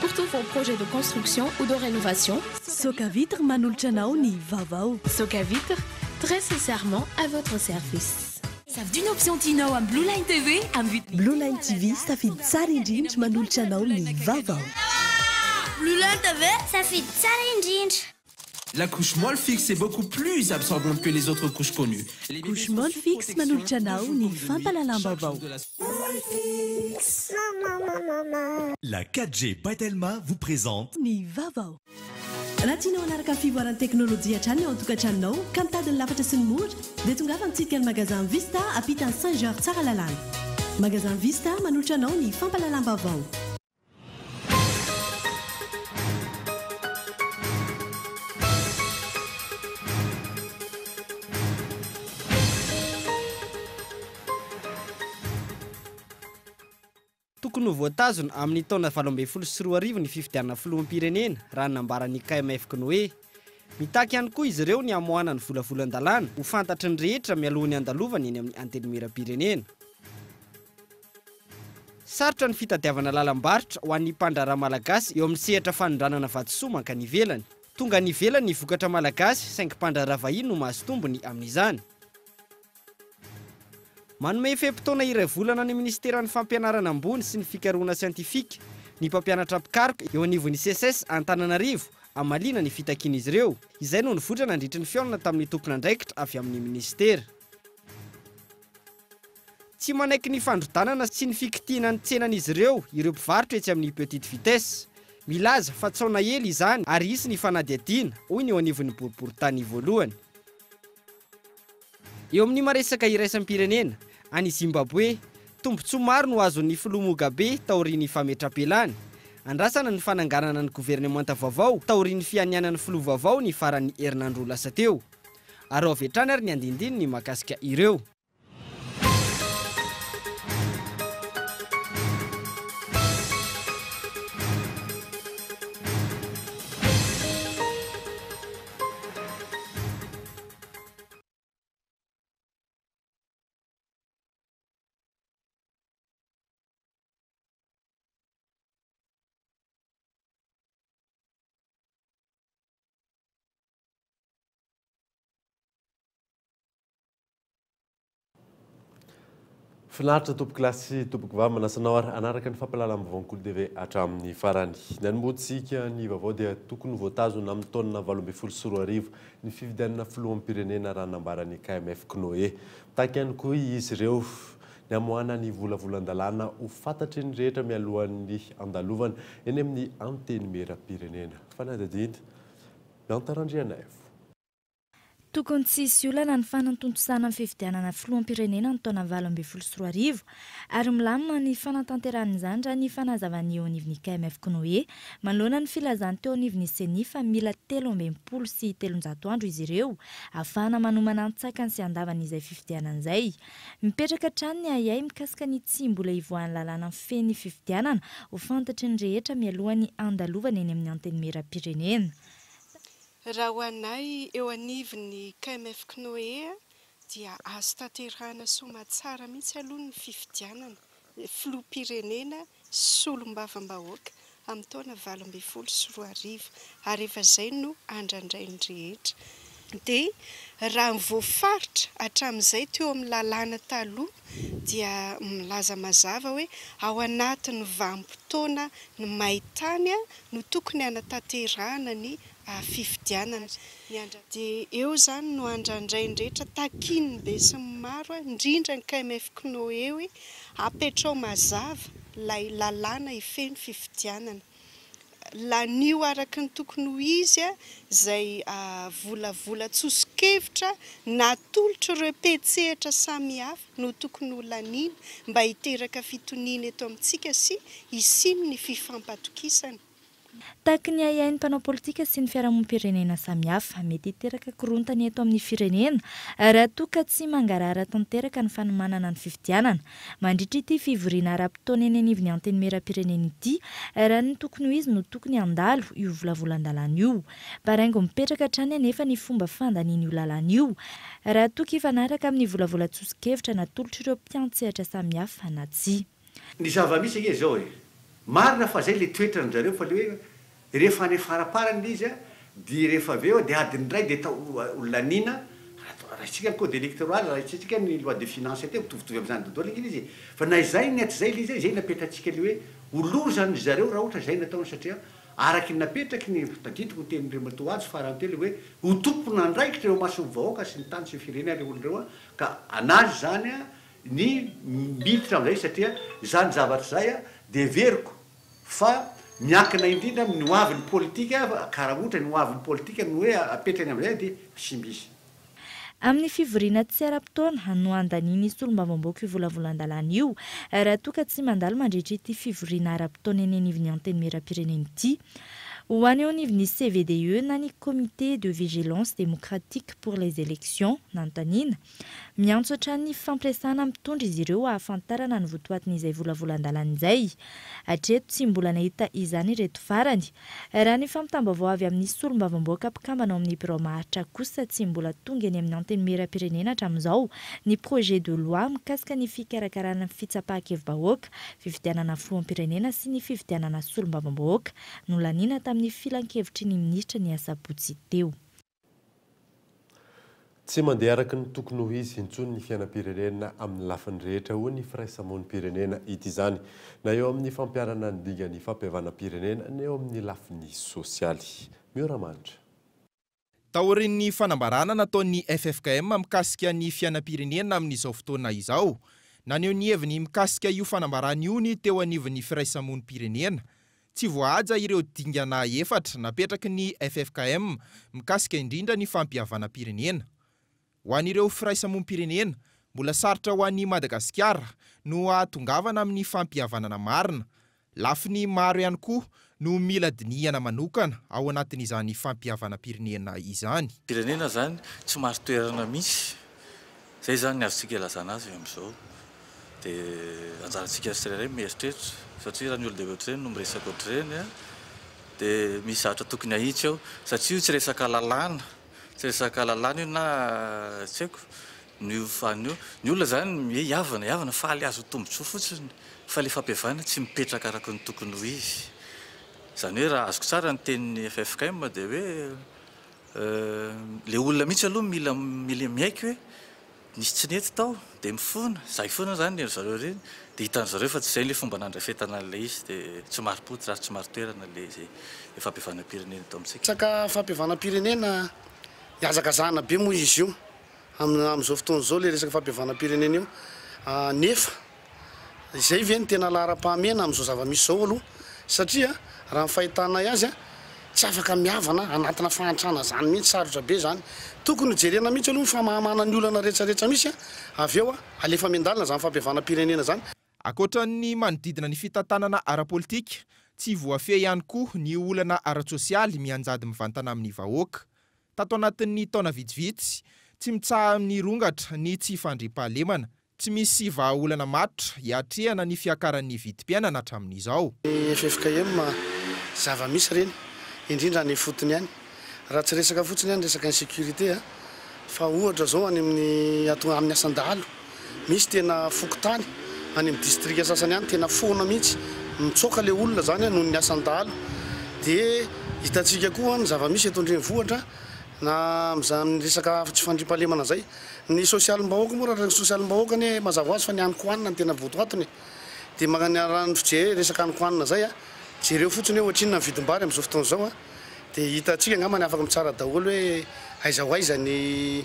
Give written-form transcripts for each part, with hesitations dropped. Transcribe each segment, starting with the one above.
pour tous vos projets de construction ou de rénovation. Soka Vitre manolotra anao ny vaovao. Soka Vitre, très sincèrement à votre service. Savy d'une option Tino à Blue Line TV Blue Line TV safidy tsara indrindra manolotra anao ny vaovao. Blue Line TV safidy tsara indrindra. La couche molle fixe est beaucoup plus absorbante que les autres couches connues. Couche molle fixe manolotra anao ny fampalalam-baovao. La 4G Patelma vous présente ny vaovao. Raha tianao hanaraka fivoaran'ny teknôlôjia hatrany ao an-tokantranonao ka mitady ny lafatra sy ny mora dia tongava mitsidika ny magasin Vista apitan'ny Saint-Georges tsara lalàna. Magasin Vista manolotra anao ny fampalalam-baovao. Tokony voatazona amin'ny taona 2024 ny fifidianana filoham-pirenena raha nambaran'ny KMF Knoe. Mitaky ihany koa izy ireo ny amoahana ny volavolan-dalàna ho fantatry ny rehetra mialohan'ny andalovana eny amin'ny antenimieram-pirenena. Sarotra ny fitadiavana lalam-barotra ho an'ny mpandraraha malagasy eo amin'ny sehatra fanondranana vatosoa mankany ivelany. Tonga ny ivelany ny vokatra malagasy saingy mpandraraha vahiny no mahazo tombony amin'izany. Manome fehim-potoana iray volana ny Ministeran'ny Fampianarana ambony sy ny fikarohana siantifika ny mpampianatra pikaroka eo anivon'ny CSS Antananarivo amalina ny fitakian'izy ireo. Izay no nivoatra nandritra ny fiaonana tamin'ny tompon'andraikitra avy amin'ny ministera. Tsy manaiky ny fandrodanana sy ny fikitiana ny tsenan'izy ireo mpivarotra etsy amin'ny petite vitesse. Milaza fa tsaona ely izany ary hisy ny fanadihadiana hoy ny eo anivon'ny boriboritany voalohany. Eo amin'ny maresaka iraisam-pirenena any Zimbabwe, tombotsoa maro no azon'ny filoha Mugabe taorian'ny fametrapelany. Andrasana ny fananganana ny gouvernemanta vaovao taorian'ny fianianan'ny filoha vaovao ny faran'ny herinandro lasa teo. Ary avetrany ary ny andindiny ny mahakasika ireo. Finaritra tompoko lasy tompoko vavy manasanao ary anaraka ny fampalalam-baovao TV hatramin'ny farany. Nanomboantsika ny vaovao dia tokony voatazona amin'ny taona 2024 ny fifidianana filoham-pirenena raha nambaran'ny KMF Knoe. Taky ihany koa izy ireo ny amoahana ny volavolan-dalàna ho fantatry ny rehetra mialohan'ny andalovana eny amin'ny antenimieram-pirenena. Fanadadiana Miantarandrianaevo. Tokony tsisy olana ny fanantontosana ny fifidianana filoham-pirenena ny taona 2024 ary milamina ny fanatanteran'izany raha ny fanazavany eo anivon'ny KMF Knoe manoloana ny filazany teo anivon'ny CENI fa mila 13 sy 700 andro izy ireo ahafahana manomana antsakany sy andavana izay fifidianan'izay. Mipetraka hatrany ny ayay mikasika ny tsy mbola ivoahan'ny lalàna feny fifidianana ho fantatry ny rehetra mialohan'ny andalovana eny amin'ny antenimieram-pirenena. Raha ho anay eo anivon'ny KMF Knoe dia azo tanterahana soma tsara mihitsy aloha ny fifidianana filoham-pirenena sy olom-bavam-bahoaka amin'ny taona 2024 ary efa izay no andrandray ny rehetra. Dia raha mivoafaritra hatramin'izay teo amin'ny lalàna taloha dia milaza mazava hoe ao anatin'ny vanim-potoana ny maitany no tokony hanatanterahana ny fifidianana. Dia eo zany no andrandray ny rehetra takin'ny be sy ny maro indrindra ny KMF Knoe hoe apetrao mazava ilay lalàna ifeny fifidianana. Lanio araka ny tokony ho izy izay volavola tsosikevitra natolotra ireo petsehatra samihafa no tokony ho lanina mba hiteraka fitoniana eto amintsika sy hisiny ny fifampatokisana. Taky ny ayain'ny mpanao politika sy ny fiarahamonim-pirenena samihafa mety hiteraka korontany eto amin'ny firenena raha toa ka tsy mangarara tanteraka ny fanomanana ny fifidianana. Mandritra ity fivoriana ara-potoana eny anivon'ny antenimieram-pirenena ity raha ny tokony ho izy no tokony handalo io volavolan-dalàna io. Paraingo mipetraka hatrany anefa ny fomba fandaniana io lalàna io raha toa ka hifanaraka amin'ny volavola tsosikevitra natolotra ireo mpiantsehatra samihafa na tsy. Ny zava-misy anie zao marina fa zay le toetra ny zareo fa le hoe rehefa any faraparany izy a di rehefa avy eo de adiny ray de tao olona nina rahatsika code électoral rahatsika ny loi de finance te mitovitovy am'izany dodola iny izy fa na izay ny aty zay le izy zay napetratsika le hoe olozany zareo raha ohatra zay nataony satria araky napetraky ny tadidiko tenyre matoazy farantely hoe ho tompona andraikitra eo masony vahoaka sy ny tany sy firenena le olonreo ka anazy zany a ny miditra am'zay satria zany zavatra zay a de veriko fa miankina indrindra ny hoavin'ny politika karaha ohatra ny hoavin'ny politika ny hoe apetrany am'zay de simbisy amin'ny fivoriana tsy ara-potoana no andaniny isy olombavamboaka io volavolan-dalàna io raha toa ka tsy mandalo mandritra ity fivoriana ara-potoana eny anivony anteny meram-pirenena ity ho any eo anivony CVDE na ny comité de vigilance démocratique pour les élections nantanina miantso hatrany fampiresana mitondra izy ireo ahafantarana ny votoatin'izay volavolan-dalàna izay hatreto tsy mbola nahita izany reto farany raha ny famitambavao avy amin'ny solombavamboaka mpikambana ao amin'ny biro maharitra kosa tsy mbola tonga eny amin'ny anteny meram-pirenena hatramin'izao ny projet de loi mikasika ny fikarakarana fitsapahan-kevim-bahoaka fifidianana filoham-pirenena sy ny fifidianana solombavamboaka no lanina tamin'ny filan-kevitry ny minisitra ny asabotsy teo tsy mandeha araky ny tokony ho izy intsony ny fiainam-pirenena amin'ny lafiny rehetra ho ny firaisamonim-pirenena ity izany na eo amin'ny fampiarana ny diga ny fampihavanam-pirenena na eo amin'ny lafiny sosialy mioramanitra taorin'ny fanambarana nataon'ny FFKM mikasika ny fiainam-pirenena amin'izao fotoana izao naneo ny heviny mikasika io fanambarana io ny teo anivon'ny firaisamonim-pirenena tsy voahaja ireo dingana efatra napetraky ny FFKM mikasika indrindra ny fampihavanam-pirenena ho an'ireo firaisamonim-pirenena mbola sarotra ho an'ny Madagasikara no ahatongavana amin'ny fampihavanana marina lafiny maro ihany koa no mila dinihana manokana ao anatin'izany fampihavanam-pirenena izany pirenena zany tsy maro toerana misy zay zany azontsika ilazana azy amin'izao de anjarantsika tsirairay mieritreritra satria raha ny olo de ohatr'ireny no miresaka ohatr'ireny de misy zavatra tokony ahitsy ao satria io tsy resaka lalàna io na tsy haiko ny fanio ny olona zany yavana faly azo tombotsoa fotsiny fa le fampihavana tsy mipetraka araky ny tokony ho izy zany hoe raha azoko tsara ny tenin'ny FFKM de hoe le olona mihitsy aloha mila miaiky hoe nisy tsy nety tao de mifona zay foana zany zareo reny de hitan'zareo fa tsy zay le fomba nandrafetana an'le izy de tsy maropotsy raha tsy maro toerana le fampihavanam-pirenena tao amintsika saka fampihavanam-pirenena iazakazahana be moa izy io amin'izao fotoana zao le resaka fampihavanam-pirenena io nefa izay ve ny tena lahara-pahamena amin'izao zava-misy zao aloha satria raha ny fahitana azy tsy afaka miavana anatina fahantrana zany mihitsy sarotra be zany tokony jerena mihitsy aloha famahamana ny olana rehetrarehetra misy avy eo alefa miandalina zany fampihavanam-pirenena zany akoatran'ny manodidina ny fitantanana ara-politika tsy voafehy ihany koa ny olana ara-tsosialy mianjady mivantana amin'ny vahoaka tato anatin'ny taona vitsivitsy tsy mitsaha amin'ny rongatra ny tsy fandriam-pahalemana tsy misy vahaolana matotra hiatrehana ny fiakaran'ny vidim-piainana hatramin'izao FFKM zava-misy reny indrindra ny fotony ihany raha tsy resaka fotsiny ihany resaka ny sécurité fa ohatra zao any amin'ny asan-dahalo misy tena fokotany any amin'ny distrika sasany ihany tena foana mihitsy mitsoka le olona zany noho ny asan-dahalo de hitantsika koa ny zava-misy eto andrenivohitra na am'zany resaka tsy fandriam-pahalemana zay ny sosialim-bahoaka moa raha sosialim-bahoaka ny mazava azy fa ny hanikohanina ny tena votoatony de magnanara ny fije resaka hanikohanina zay jereo fotsiny hoe ohatrinona ny vidim-bary amin'izao fotoana zao de hitantsika angamba ny afaka mitsara daholo hoe aiza ho aiza ny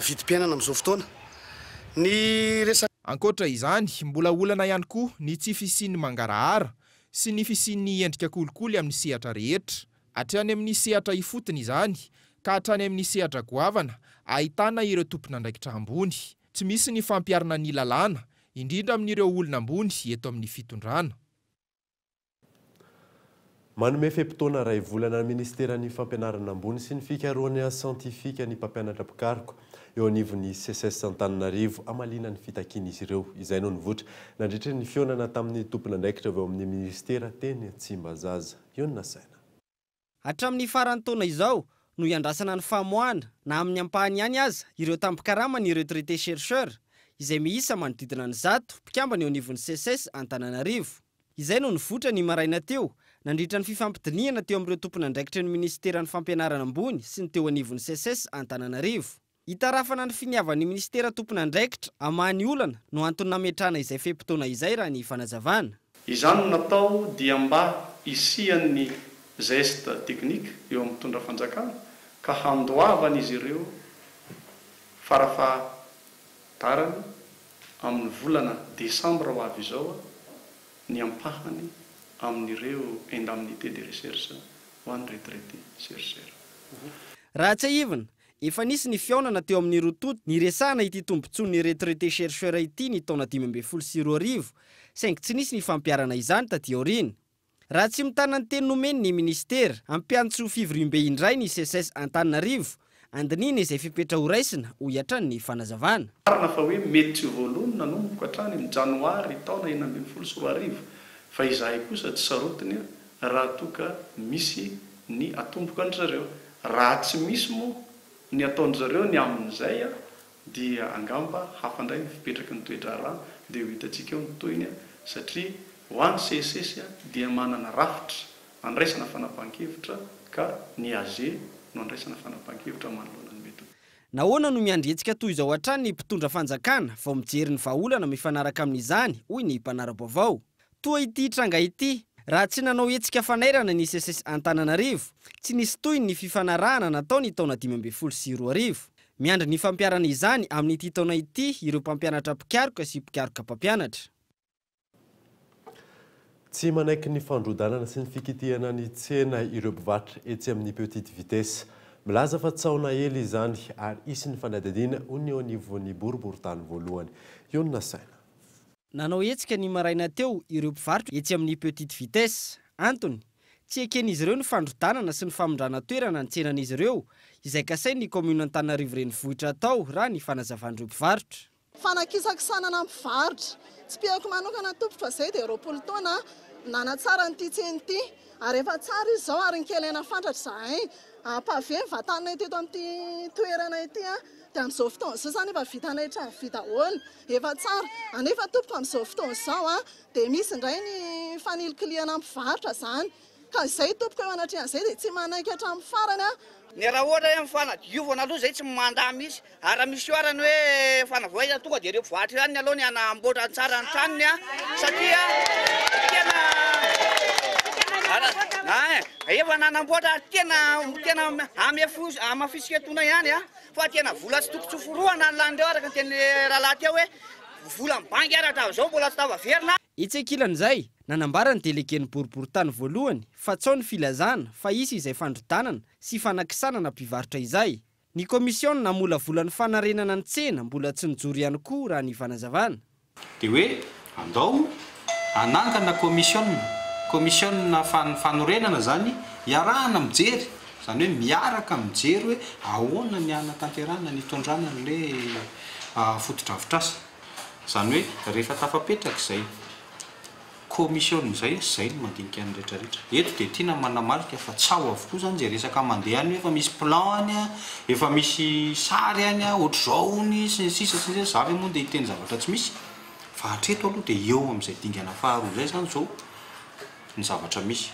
vidim-piainana amin'izao fotoana ny resaka ankoatra izany mbola olana ihany koa ny tsy fisian'ny mangarahara sy ny fisian'ny endrika kolikoly amin'ny sehatra rehetra hatrany amin'ny sehatra ifotony izany ka hatrany amin'ny sehatra goavana ahitana ireo tompona andraikitra ambony tsy misy ny fampiarana ny lalàna indrindra amin'ireo olona ambony eto amin'ny fitondrana manome fepotona ray volana ny ministeran'ny fampianarana ambony sy ny fikaroana siantifika ny mpampianatra pikariko eo anivon'ny CSS Antananarivo amalina ny fitakiana izy ireo izay no nivoatra nandritra ny fionana tamin'ny tompona andraikitra avy ao amin'ny ministera teny Tsimbazaza io ny nasaina hatramin'ny farany taona izao no iandrasana ny famoahana na amin'ny ampahany ihany aza ireo tampikarama ny retraité chercheur izay miisa manodidina ny 100 mpikambana eo anivon'ny CSS Antananarivo Izay no nivoatra ny maraina teo nandritra ny fifampidiniana teo amin'ireo tompon'andraikitry ny ministeran'ny fampianarana ambony sy ny teo anivon'ny CSS Antananarivo. Hitarafana ny finiavan'ny ministera tompon'andraikitra amahany olana no antony nametrahana izay fepitoana izay raha ny fanazavana. Izany no natao dia mba isian'ny geste teknika eo amin'ny mitondra fanjakana ka handoavana izy ireo farafahatarany amin'ny volana Desambra ho avy izao ny ampahany amin'ireo indemnité de recherche ho an'ny retraité chercheur. Raha tsy ivana, efa nisy ny fiaonana teo amin'ny rototo niresahana ity tombontsoan'ny retraité chercheur ity ny taona 2024 saingy tsy nisy ny fampiarana izany taty aoriana. Raha tsy mitana ny teny nomeny ny ministera ampiantso fivoriam-be indray ny CSS Antananarivo andinina izay fipetra ho raisina ho hiatrany ny fanazavana. Marina fa hoe mety tsy voalohany nanomboka hatrany amin'ny janoary taona 2024 fa izahay kosa tsy sarotiny raha toka misy ny atomboka an zareo. Raha tsy misy moa ny ataon zareo ny amin'izay dia angamba hafandray ny fipetraky ny toedrarano dia ho hitantsika eo ny toiny satria ho an'ny CSS dia manana rafitra andraisana fanapahan-kevitra ka ny AG no andraisana fanapahan-kevitra manoloana ny mety. Nahoana no miandretsika toy izao hatrany ny mpitondra fanjakana vao mijery ny vahaolana mifanaraka amin'izany hoy ny mpanara-baovao. Toa ity tranga ity raha tsy nanao hetsika fanairana ny CSS Antananarivo tsy nisy toy ny fifanarahana natao ny taona 2024. Miandry ny fampiarana izany amin'ity taona ity ireo mpampianatra mpikaroka sy mpikaroka mpampianatra. Tsy manaiky ny fandrodanana sy ny fikitihana ny tsena ireo mpivarotra etsy amin'ny petite vitesse. Milaza fa tsaona hely izany ary isy ny fanadihadiana hoy eo anivon'ny boriboritany voalohany. Io no nasaina. Nanao hetsika ny maraina teo ireo mpivarotra etsy amin'ny petite vitesse. Antony, tsy eken'izy ireo ny fandrodanana sy ny famondrana toerana ny tsenan'izy ireo izay kasai ny commune Antananarivo renivohitra atao raha ny fanazavandreo mpivarotra. Fanakisaksanana mpivarotra tsy piako manokana tompotra zay dia roapolo taona nanatsara nyity tseny ity ary efa tsara izy zao ary nkelena fantatra zahay pavé vatanay teto amin'ity toerana ity dia amin'izao fotoana izao zany efa vitanay trano vita daholo efa tsara anefa tompoko amin'izao fotoana izao dia misy indray ny fanilikiliana mpivarotra zany ka izay tompoko eo anatrehan'izay dia tsy manaiky hatramin'ny farany ny raha ohatra hoe mifanadiovana aloha zay tsy mandà misy ary raha misy oarany hoe fanavoaina tonga dia ireo mpivarotra ihany aloha ny anamboatra tsara ny tranony satria tena efa nanamboatra tena amafisiketona ihany fa tena vola tsy toko tsoforoana ny landreo araka ny teny rahalahy teo hoe vola mibangy araka zao mbola tsy tavaverina. Itsekilan'izay nanambara ny delegen'ny boriboritany voalohany fa tsao ny filazana fa isy izay fandrotanana sy fanakisanana mpivarotra izay. Ny komisiona namolavola ny fanarenana ny tsena mbola tsy nijoro ihany koa raha ny fanazavana. Dia hoe andao anangana komisiona fanorenana zany iarahana mijery zany hoe miaraka mijery hoe ahoana ny anatanterana ny tondrana n'le fotodrafitrasa zany hoe rehefa tafapetraka izay komisiona zay no mandinika ny rehetrarehetra. Eto dia tiana manamarika fa tsao avokoa zany zay resaka mandeha any efa misy plan any efa misy sary any ohatr'izao ny sy ny sisa sy ny zavy moa dia hiteny zavatra tsy misy fa hatreto aloha dia eo amin'izay dingana faharoa zay zany zao ny zavatra misy.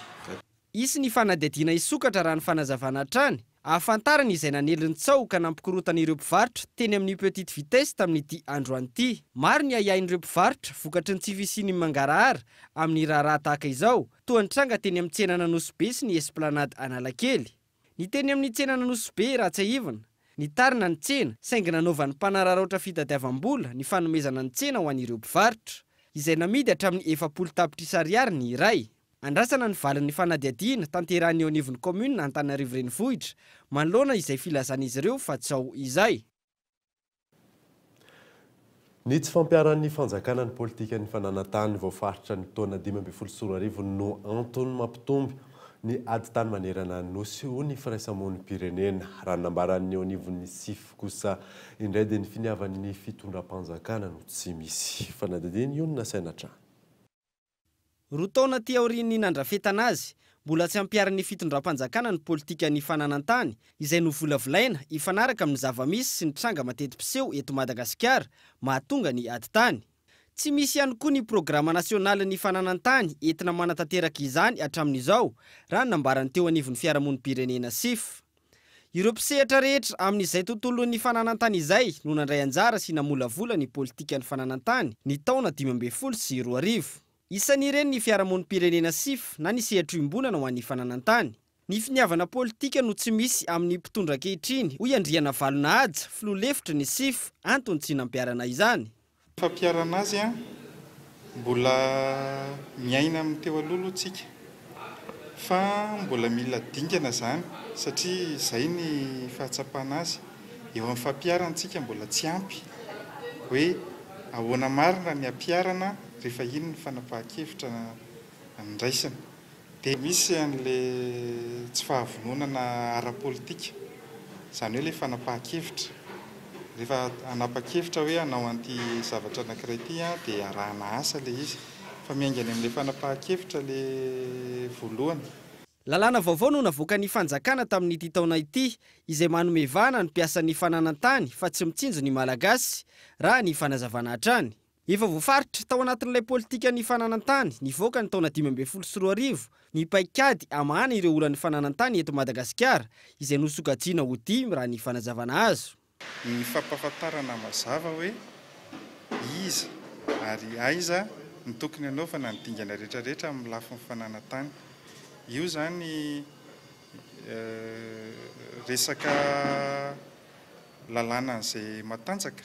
Isy ny fanadihadiana isokatra raha ny fanazavana hatrany ahafantarana izay naneliny tsao ka nampikorotana ireo mpivarotra teny amin'ny petite vitesse tamin'ity androany ity. Maro ny ahiahin'ireo mpivarotra vokatry ny tsy fisiany mangarahara amin'ny raharaha tahaka izao toa nitranga teny amin'ny tsena Nanosbe sy ny esplanade Analakely. Ny teny amin'ny tsena Nanosbe raha tsy ivana nitarina ny tsena saingy nanaovan'ny mpanararaotra fitadiavam-bola ny fanomezana ny tsena ho an'ireo mpivarotra izay namidy hatramin'ny 400 tapitrisa ariary ny iray. Andrasana ny valin'ny fanadihadiana tanterahany eo anivon'ny commune Antananarivo renivohitra manoloana izay filazan'izy ireo fa tsao izay. Ny tsy fampiaran'ny fanjakana ny politika ny fananantany voafaritra ny taona 2024 no antony mampitomby ny ady tany manerana ny nosy ho ny firaisamon'ny pirenena raha nambaran'ny eo anivon'ny sif kosa indray dia ny finiavan'ny fitondram-panjakana no tsy misy. Fanadihadiana io no nasaina hatrany. Roa taona ty aorian'ny nandrafetana azy mbola tsy ampiaran'ny fitondram-panjakana ny politika ny fananantany izay no volavolaina ifanaraka amin'ny zavamisy sy ny tranga mateti-piseho eto Madagasikara mahatonga ny ady tany. tsy misy ihany koa ny programa nasionaly ny fananantany entina manatanteraka izany hatramin'izao raha nambarany teo anivon'ny fiarahamonim-pirenena SIF. Ireo mpisehatra rehetra amin'izay tontolon'ny fananantany izay no nandray anjara sy namolavola ny politika ny fananantany ny taona 2012 sy 2020. Isan'ireny ny fiarahamonim-pirenena SIF na ny sehatra-imbonana ho an'ny fananantany. Ny finiavana politika no tsy misy amin'ny mpitondra ankehitriny hoy Andriana Valonahaja, filoha-lefitra ny SIF, antony tsy nampiarana izany. Fampiarana azy mbola miaina amin'ny teo alohalo tsika fa mbola mila dingana zany satria izay ny fahatsapana azy eo amin'ny fampiarantsika mbola tsy ampy hoe ahoana marina ny ampiarana rehefa iny ny fanapahan-kevitra andraisana. Dia misy an'le tsy fahavononana ara-politika izany hoe le fanapahan-kevitra rehefa anapa-kevitra hoe hanao anty zavatra anankiray ity dia arahana asa le izy fa miaingany amin'le fanapahan-kevitra le voalohany. Lalàna vaovao no navoaka ny fanjakana tamin'ity taona ity izay manome vana ny mpiasan'ny fananantany fa tsy mitsinjo ny malagasy raha ny fanazavana hatrany. Efa voafaritra tao anatin'ilay politika ny fananantany nivoaka ny taona 2012 sy 2020 ny paikady amahana ireo olany fananantany eto Madagasikara izay nosokajiana ho dimy raha ny fanazavana azo. Ny fampahafantarana mazava hoe iza ary aiza ny tokony hanaovana ny dingana rehetrarehetra amin'ny lafin'ny fananantany. Io zany resaka lalàna an'izay matanjaka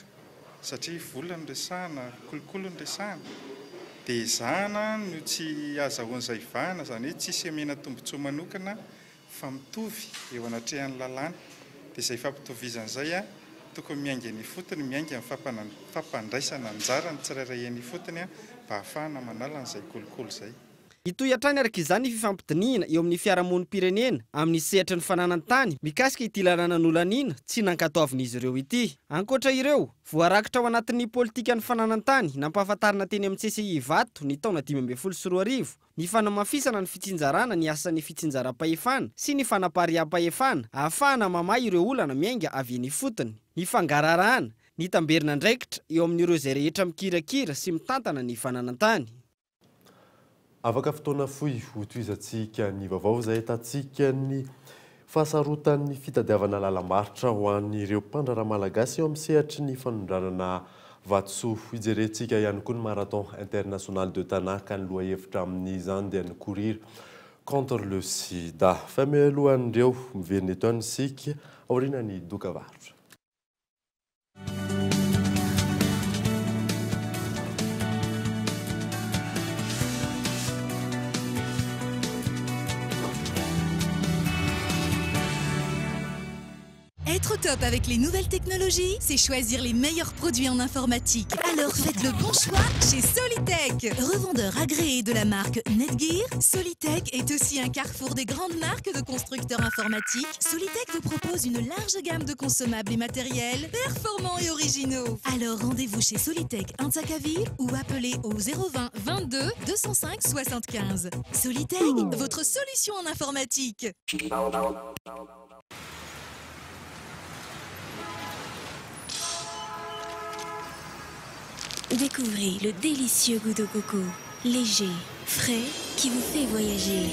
satria vola ny resahana, kolokolo ny resahana dia izana no tsy azahoan'izay vahana zany hoe tsisy amena tombontsoa manokana fa mitovy eo anatrehan'ny lalàna dia izay fampitovizan'izay tokony miainga ny fotony miainga amin'ny fampandraisana anjara ny tsirairay ny fotony mba hahafahana manala an'izay kolokolo izay. Itoy hatrany araka izany ny fifampidiniana eo amin'ny fiarahamonim-pirenena amin'ny sehatra ny fananantany mikasika ity lalànan'olaniana tsy nankatoavin'izy ireo ity. Ankoatra ireo, voarakitra ao anatin'ny politika ny fananantany nampahafantarana teny amin'ny CCI Vato ny taona 2012 sy 2020 ny fanamafisana ny fitsinjarana ny asan'ny fitsinjaram-pahefana sy ny fanapariam-pahefana ahafahana mamahy ireo olana miainga avy ny fotony. Ny fangararahana, ny tamberina ndraikitra eo amin'ireo izay rehetra mikirakira sy mitantana ny fananantany. Afaka fotoana fohy hotoizantsika ny vaovao izay ahitantsika ny fahasarotan'ny fitadiavana lalam-barotra ho an'ireo mpandraharaha malagasy eo amin'ny sehatry ny fanondranana vatosoa. Hijerentsika ihany koa ny marathon international de Tanaka ny lohahevitra amin'izany dia ny courir contre le sida. Fa mialohan'ireo miverina eto antsika aoriana ny dokavarotra. Être top avec les nouvelles technologies, c'est choisir les meilleurs produits en informatique. Alors faites le bon choix chez Solitech. Revendeur agréé de la marque Netgear, Solitech est aussi un carrefour des grandes marques de constructeurs informatiques. Solitech vous propose une large gamme de consommables et matériels performants et originaux. Alors rendez-vous chez Solitech Antsakaville ou appelez au 020 22 205 75. Solitech, votre solution en informatique. Découvrez le délicieux goût de coco, léger, frais, qui vous fait voyager.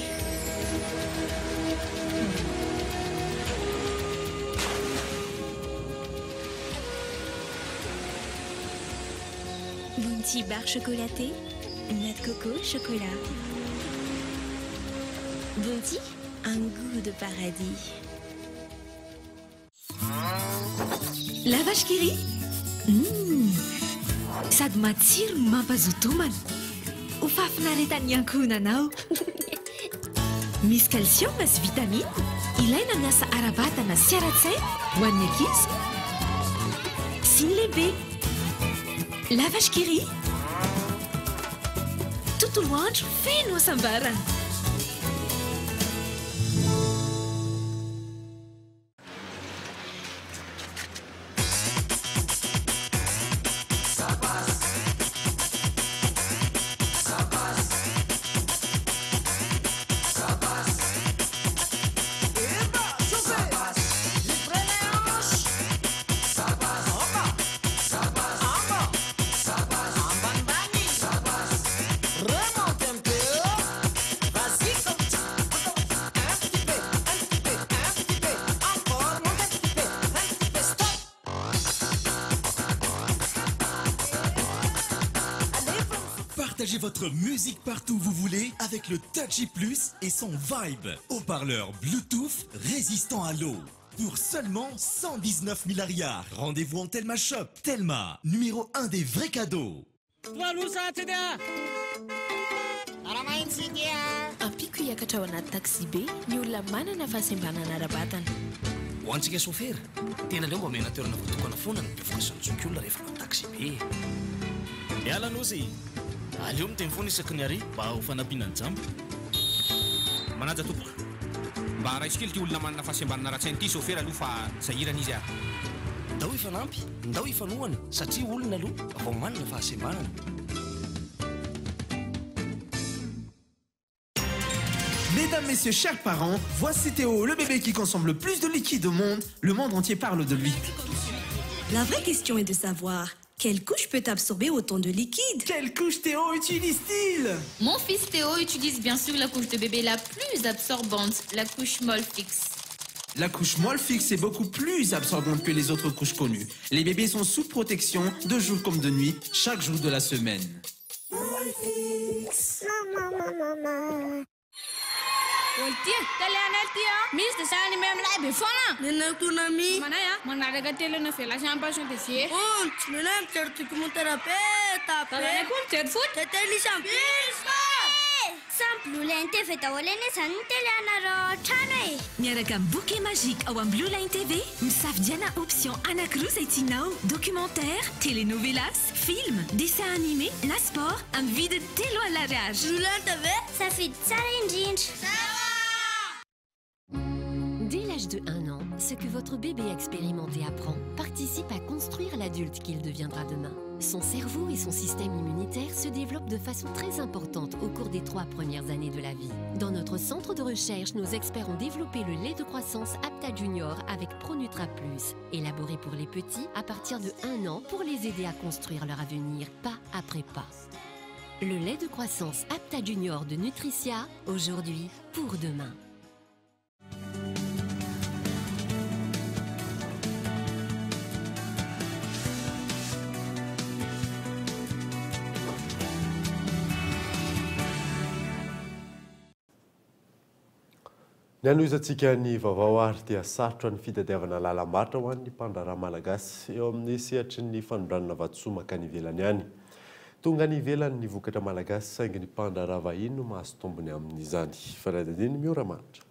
Bounty barre chocolatée, noix de coco, chocolat. Bounty, un goût de paradis. La vache qui rit sady matsiro mampazoto homana ho fafinaretan'ny ankohonanao misy calcium sy vitamine ilaina miasa ara-batana sy ara-tsaina ho an'ny ankizy sy ny lehibe. La vache qui rit tontolo andro feno hasambarana. Bang bang Partagez votre musique partout où vous voulez avec le Touchy Plus et son Vibe. Haut-parleur Bluetooth résistant à l'eau. Pour seulement 119 000 ariards. Rendez-vous en Telma Shop. Telma, numéro 1 des vrais cadeaux. ampiko hiakatra ao anaty taxi be ny olona manana fahasembanana ara-batana ho antsika sofera tena leo mba omena toerana voatokana foana ny mpivokasan'nytsoky olona rehefa na taxi be miala nosy aleo miteny foana isaky ny ary mba ho fanampiana ny jambo manaja tompoka mba raisikely ty olona manana fahasembanana ra-tsainy ty sofera aloha fa sahirana izy ary ndao ifanampy ndao ifanohana satria olona aloha vao manana fahasembanana. Mesdames, messieurs, chers parents, voici Théo, le bébé qui consomme le plus de liquide au monde. Le monde entier parle de lui. La vraie question est de savoir quelle couche peut absorber autant de liquide. Quelle couche Théo utilise-t-il? Mon fils Théo utilise bien sûr la couche de bébé la plus absorbante, la couche molle fixe. La couche molle fixe est beaucoup plus absorbante que les autres couches connues. Les bébés sont sous protection de jour comme de nuit, chaque jour de la semaine. Molle fixe. Maman. Oltia, talianeltia. Miss de sani mem lai be fona. Nena tunami. Mana ya? Manaraga tele na fela champa de sie. Und, nena certo como terapeuta. Tala kun cerfut. Teteli champisma. Sans Blue Line TV taolene san teleanaro trano. Miaraka amin'ny bouquet magique ao amin'ny Blue Line TV, misafidiana option anankiroa izay tianao. Documentaire, telenovelas, film, dessin animé, na sport, amin'ny vidiny 3 alariage. Blue Line TV, safidy tsara indrindra. Dès l'âge de 1 an, ce que votre bébé expérimente et apprend participe à construire l'adulte qu'il deviendra demain. Son cerveau et son système immunitaire se développent de façon très importante au cours des 3 premières années de la vie. Dans notre centre de recherche, nos experts ont développé le lait de croissance Apta Junior avec Pronutra Plus, élaboré pour les petits à partir de 1 an pour les aider à construire leur avenir pas après pas. Le lait de croissance Apta Junior de Nutricia, aujourd'hui pour demain. Ny anoizantsika ny vaovao ary dia sarotra ny fitadiavana lalam-barotra ho an'ny mpandraharaha malagasy eo amin'ny sehatry ny fanondranana vatosoa makany ivelany ihany. Tonga ny ivelany ny vokatra malagasy saingy ny mpandraharaha vahiny no mahazo tombony amin'izany. Faradadiny mihoramanitra.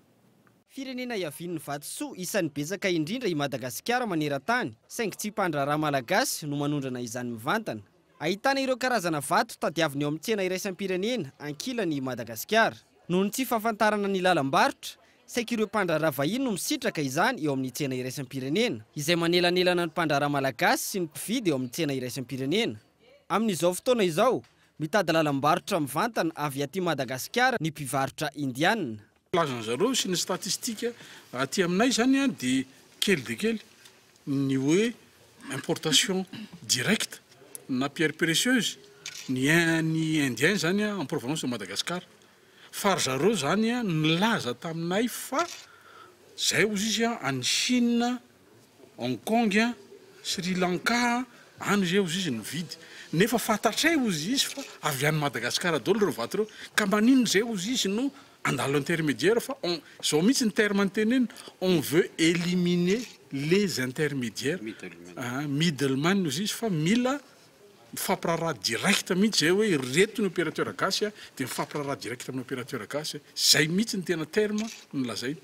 Firenena iavian'ny vatosoa isan'ny betsaka indrindra i Madagasikara maneran-tany, saingy tsy mpandraharaha malagasy no manondrana izany mivantana. Ahitana ireo karazana vato tadiaviny eo amin'ny tsena iraisam-pirenena ankilany Madagasikara. Noho ny tsy fahafantarana ny lalam-barotra, saika ireo mpandraharaha vahiny no misitraka izany eo amin'ny tsena iraisam-pirenena, izay manelanelana ny mpandraharaha malagasy sy ny mpividy eo amin'ny tsena iraisam-pirenena. Amin'izao fotoana izao, mitady lalam-barotra mivantana avy aty Madagasikara ny mpivarotra indianina. Plazan'zareo sy ny statistika aty aminay zany dia kely de kely ny hoe importation directe na pierre précieuse ny indien zany en provenance de Madagasikara. Fa zareo zany nilaza taminay fa zay ozy izy any Chine, Hong Kong, Sri Lanka, any zay ozy izy nividy. Nefa fantatray ozy izy fa avy any Madagasikara daholo reo vato reo, ka maninona zay ozy izy no andalo intermédiaire fa zao mihitsy ny terme tenena, on veut éliminer les intermédiaires, middleman ozy izy fa mila mifampiraharaha direct mihitsy zay hoe reto ny opérateur gasy dia mifampiraharaha direct amin'ny opérateur gasy, zay mihitsy ny tena terme nolazainy.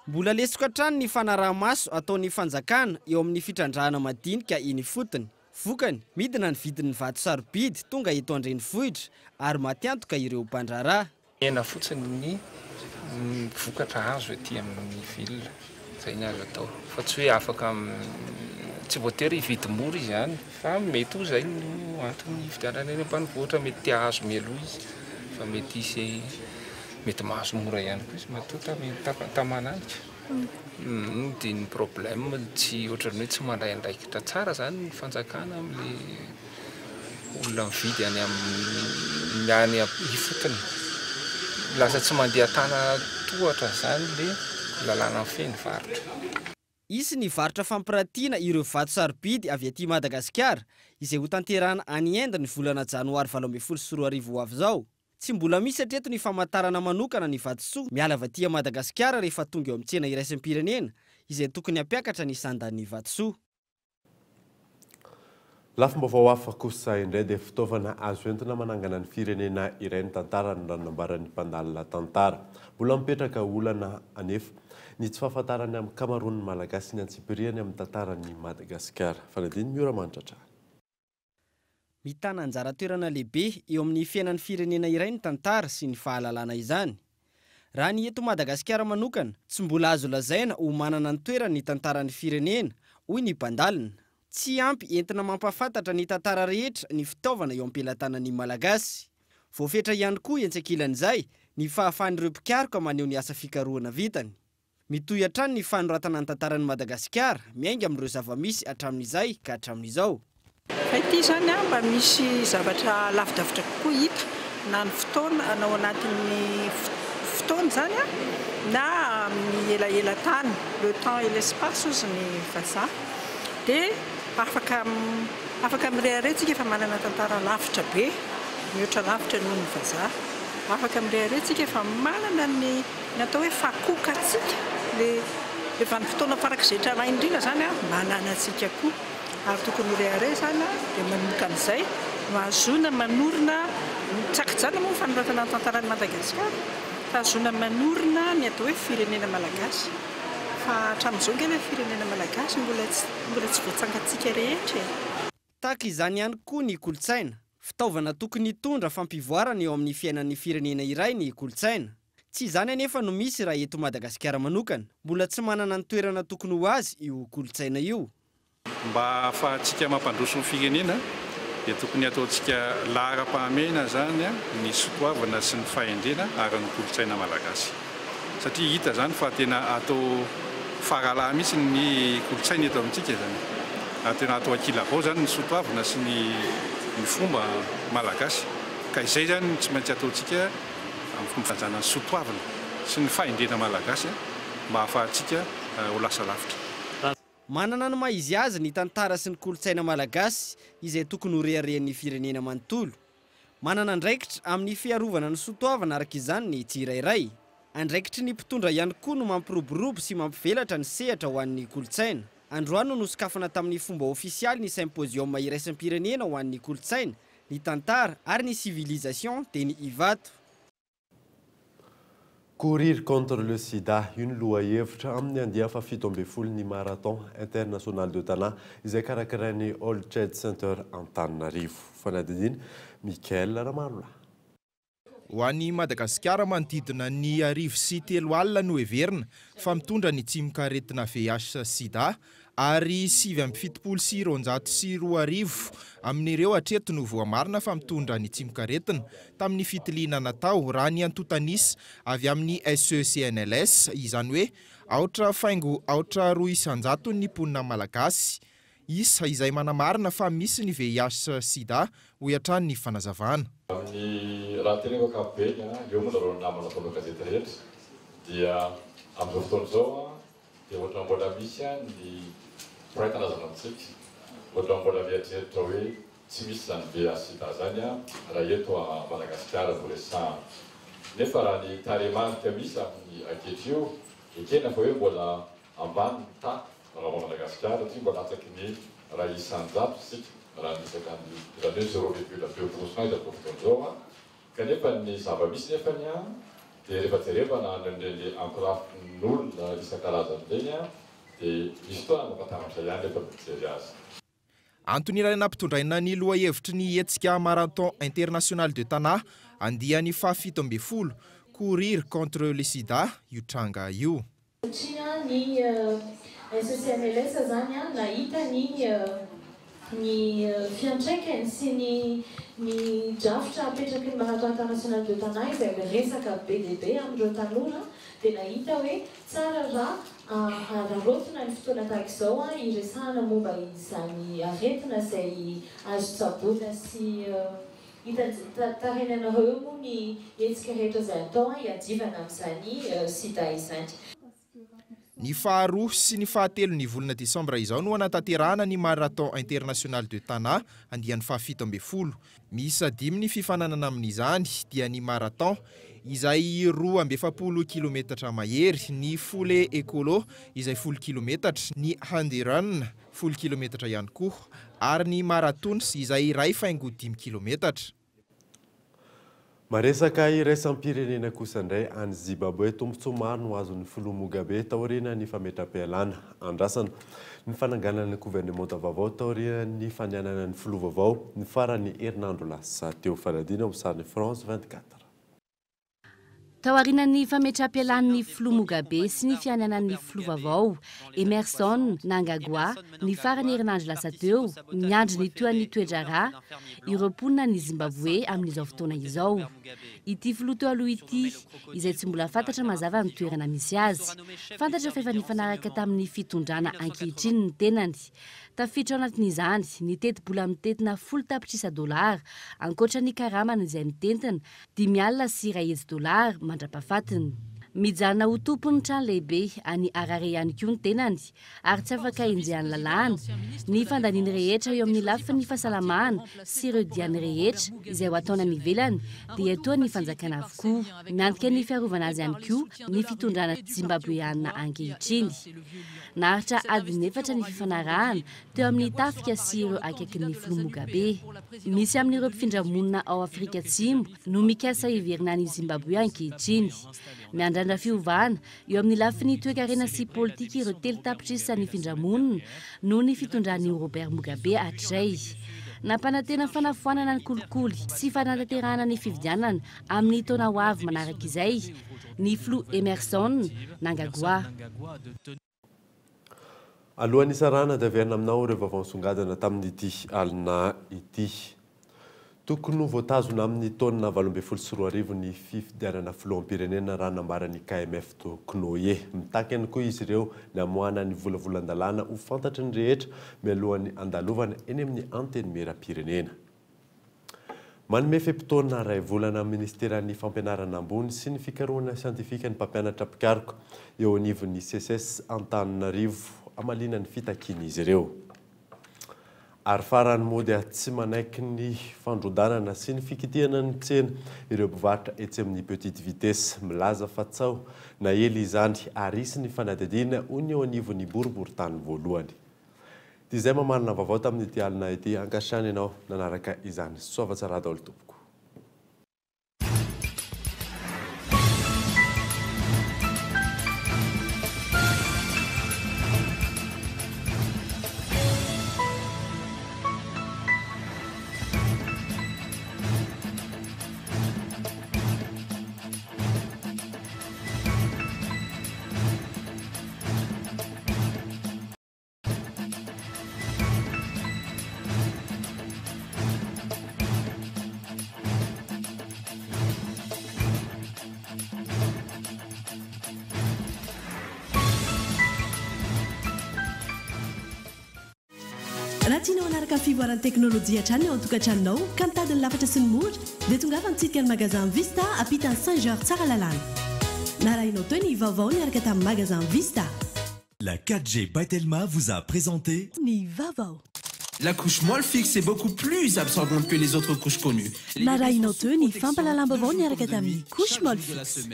Mbola lesoka hatrany ny fanaraha-maso ataon'ny fanjakana eo amin'ny fitrandrahana madinika iny fotony. Vokany midina ny vidin'ny vato sarobidy tonga eto an-drenivohitra ary matiantoka ireo mpandraharaha. Ena fotsiny ny vokatra azo ety amin'ny ville, zay ny azo atao. Fa tsy hoe afaka tsy voatery hividy mora izy ihany, fa mety ho zay no antony fidianana eny ambanivohitra, mety tia azo mialoha izy, fa mety isy mety mahazo mora ihany koa izy matoa tamananitra. Dia ny problème tsy ohatran'ny hoe tsy mandray andraikitra tsara zany ny fanjakana amin'le olona mividy any ifotony. Lasa tsy mandeha tana tohatra zany le lalàna feno varotra. Isy ny varotra fampiratiana ireo vato sarobidy avy aty Madagasikara izay ho tanterana any Inde ny volana Janoary 2024 avy zao. Tsy mbola misy hatreto ny famantarana manokana ny vatosoa miala avy aty Madagasikara rehefa tonga eo amin'ny tsena iraisam-pirenena izay tokony hampiakatra ny sandan'ny vatosoa. Lafim-baovao hafa kosa indray dia fitaovana azo entina manangana ny firenena iray ny tantara ny ranonambaran'ny mpandalina tantara. Mbola mipetraka olana anefa ny tsy fahafantarany amin'ny kamaron'ny malagasy ny antsipiriany amin'ny tantarany Madagasikara. Fanadiny Miora Mantratra. Mitana anjara toerana lehibe eo amin'ny fiainan'ny firenena iray ny tantara sy ny fahalalana izany. Raha ny eto Madagasikara manokana, tsy mbola azo lazaina ho manana ny toerana ny tantaran'ny firenena, hoy ny mpandalina. Tsy ampy entina mampafantatra ny tantara rehetra ny fitaovana eo am-pelantanan'ny malagasy. Voafetra ihany koa iantsakilan'izay ny fahafahan'ireo mpikaroka maneho ny asa fikarohana vitany. Mitohy hatrany ny fanoratana ny tantaran'ny Madagasikara, miainga amin'ireo zavamisy hatramin'izay ka hatramin'izao. Ity zany mba misy zavatra lavidavitra kokoa hita na ny fotoana anao anatin'ny fotoana zany na amin'ny elaela tany, le temps et l'espace ozy ny vazaha. Dia afaka mireharehantsika efa manana tantara lavitra be, mihoatra lavitra noho ny vazaha. Afaka mireharehantsika efa manana ny natao hoe fakokatsika, le vanim-potoana farak'izay tranahy indrindra zany manana antsika koa. Ary tokony rehareha zany dia manomboka an'izay no ahazoana manorina tsakijana moa fanoratana ny tantaran'ny Madagasikara, fa ahazoana manorina ny atao hoe firenena malagasy. Fa hatramin'izao ngely firenena malagasy mbola tsy voatsangatsika rehetra. Tahaka izany ihany koa ny kolotsaina. Fitaovana tokony hitondra fampivoarana eo amin'ny fiainan'ny firenena iray ny kolotsaina. Tsy izany anefa no misy raha eto Madagasikara manokana. Mbola tsy manana ny toerana tokony ho azy io kolotsaina io. Mba ahafahantsika mampandroso ny firenena dia tokony ataontsika lahara-pahamehana zany ny sotoavana sy ny fahendrena ary ny kolotsaina malagasy. Satria hita zany fa tena atao faralahy mihitsy ny kolotsaina eto amintsika zany. Ary tena atao akila-bao zany ny sotoavana sy ny fomba malagasy. Ka izay zany tsy maintsy ataontsika amin'ny fanjana ny sotoavana sy ny fahendrena malagasy mba ahafahantsika ho lasa lavitra. Manana ny maizy azy ny tantara sy ny kolotsaina malagasy izay tokony ho reharehan'ny firenena manontolo. Manana andraikitra amin'ny fiarovana ny sotoavana araka izany ny tsirairay. Andraikitry ny mpitondra ihany koa no mampiroborobo sy mampivelatra ny sehatra ho an'ny kolotsaina. Androano no sokafana tamin'ny fomba ofisialy ny symposium iraisam-pirenena ho an'ny kolotsaina, ny tantara ary ny civilisation dia ny ivato. Courir contre le sida, io ny lohahevitra amin'ny andiana faha-fito ambin'ny folo ny marathon international de Tana izay karakarain'ny All Trade Center Antananarivo. Fanadininy Mikael Ramanula. Ho an'ny Madagasikara manodidina ny 3 alina no heverina fa mitondra ny tsimikaretina VIH sida ary 770 amin'ireo hatreto no voamarina fa mitondra ny tsimikaretina tamin'ny fitiliana natao raha ny antotanisy avy amin'ny SECNLS, izany hoe aotra faingo aotra 200 ny mponina malagasy isa izay manamarina fa misy ny VIH sida ho iatran ny fanazavana. Amin'ny raha tena ankapobeny eo moa zareo namana atao gazety rehetra dia amin'izao fotoana izao dia ohatra mbola misy ny firahitanazana amintsika, ohatra mbola mieritreritra hoe tsy misy zany VIH sida zany raha eto a Madagasikara no resahana. Nefa raha ny taremarika misy amin'ny ankehitriny io ekena fa hoe mbola ambany ny ta raha Madagasikara satria mbola latsaky ny raha isan-jato isika raha nisaka ny 0,2% izao fotoana izao kanefa ny zava-misy nefa ny dia rehefa jerevana ny ankorafin'olona isan-karazany ireny dia misy fotoana mampataratra ihany rehefa mijery azy. Antony Raina mpitondraina ny lohahevitry ny hetsika marathon international de Tana andiany faha-fito ambin'ny folo courir contre le sida io tranga io. Ny SECNLS zany nahita ny fiantraikany sy ny drafitra apetraky ny marathon international de Tana izay resaka be dia be amin'ireo tanora dia nahita hoe tsara raha ararotina ny fotoana tahaka izao iresahana momba izany aretina izay azo tsaboana sy tarenanareo moa ny hetsika rehetra izay atao hiadivana amin'izany sida izany. Ny faharoa sy ny fahatelo ny volana Desambra izao no anatanterahana ny Marathon International de Tana andian'ny faha-17. Miisa 5 ny fifananana amin'izany dia ny marathon izay 2.7 kilometatra mahery, ny foulée écolo izay 10 kilometatra, ny handi run 10 kilometatra ihany koa ary ny marathons izay 2.5 kilometatra. Maresaka iraisam-pirenena kosa indray any Zimbabwe tombontsoa maro no azon'ny filoha Mugabe taoriana ny fametra-pialana. Andrasana ny fananganana ny gouvernemanta vaovao taoriana ny fanianana ny filoha vaovao ny farany herinandro lasa teo fanadina ao sariny France 24. Taorian'ny fametra-pialan'ny filoha Mugabe sy ny fiananan'ny filoha vaovao Emerson Mnangagwa ny farany herinandro lasa teo miandry ny toan'ny toedrarà iroponina ny Zimbabwe amin'izao fotoana izao. Ity filoha teo aloha ity izay tsy mbola fantatra mazava ny toerana misy azy. Fantatra fa efa nifanaraka tamin'ny fitondrana ankehitriny ny tenany. Tafiditra ao anatin'izany ny teti-bola mitetina $10,000 ankoatra ny karamana izay mitentina $5,000 mandra-pahafatiny. Mijanona ho tompony trano lehibe any Harare ihany koa ny tenany ary tsy afaka enjehan'ny lalàna. Ny fandaniany rehetra eo amin'ny lafin'ny fahasalamana sy ireo diany rehetra izay ho ataony any ivelany dia etoa ny fanjakana avokoa. Miantika ny fiarovana azy ihany koa ny fitondrana Zimbabweana ankehitriny. Naharitra adiny 4 ny fifanarahana teo amin'ny tafika sy ireo akaikin'ny filoha Mugabe. Misy amin'ireo mpifindra-monina ao Afrika Atsimo no mikasa hiverina ny Zimbabwe ankehitriny. Miandrandra fiovana eo amin'ny lafin'ny toe-karena sy politika ireo telo tapitrisa ny findra-monina no ny fitondran'i Robert Mugabe hatray. Nampanantena fanafoanana ny kolikoly sy fanantanterahana ny fividianana amin'ny taona ho avy manaraka izay ny filoha Emerson Mnangagwa. Alohan'ny sarana dia averina aminao ireo vaovao nisongadina tamin'ity alina ity. Tokony voatazona amin'ny taona 2024 ny fifidianana filoham-pirenena raha nambaran'ny KMF tokony ho e. Mitaky ihany koa izy ireo ny amoahana ny volavolan-dalàna ho fantatry ny rehetra mialohan'ny andalovana eny amin'ny anteny meram-pirenena. Manome feim-potoana ray volana ministeran'ny fampianarana ambony sy ny fikarohana siantifika ny mpampianatra mpikaroka eo anivon'ny CSS Antananarivo amalina ny fitakiana izy ireo. Ary farany moa dia tsy manaiky ny fandrodanana sy ny fikitihana ny tsena ireo mpivarotra etsy amin'ny petite vitesse milaza fa tsao na ely izany arisy ny fanadihadiana ho ny eo anivon'ny boriboritany voalohany. Dia izay mamarina vaovao tamin'ity alina ity ankasitrany ianao nanaraka izany soavatsara daholo tompoko. Raha tianao hanaraka ny fivoaran'ny teknôlôjia hatrany ao an-tokantranonao ka mitady ny lafatra sy ny mora dia tongava mitsidika ny magasin Vista ampitany Saint-Georges tsara lalàna. Na raha inao teo ny vaovao niaraka tamin'ny magasin Vista. La 4G by Telma vous a présenté Ni vaovao. La couche molle fixe est beaucoup plus absorbante que les autres couches connues. Na raha inao teo ny fampalalam-baovao niaraka tamin'ny couche molle fixe.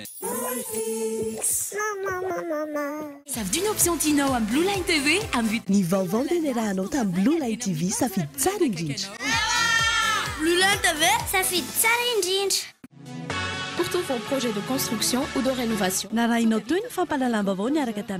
Savent d'une option Tino à Blue Line TV Ny vaovao dia ny rahanao tamin'ny Blue Line TV safidy tsara indrindra. Blue Line TV, safidy tsara indrindra. Pour tous vos projets de construction ou de rénovation. Na raha inao teo ny fampalalam-baovao niaraka tamin'ny